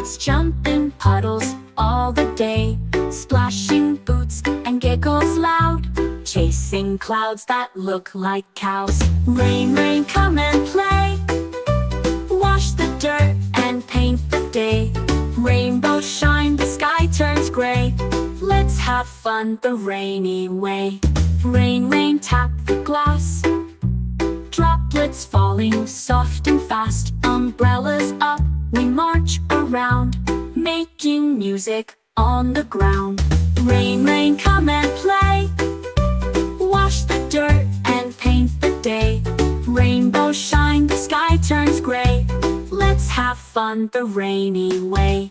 Let's jump in puddles all the day, splashing boots and giggles loud, chasing clouds that look like cows. Rain, rain, come and play, wash the dirt and paint the day. Rainbows shine, the sky turns gray. Let's have fun the rainy way. Rain, rain, tap the glass, droplets falling soft and fast. Umbrellas up, we march around, making music on the ground. Rain, rain, come and play, wash the dirt and paint the day. Rainbows shine, the sky turns gray. Let's have fun the rainy way.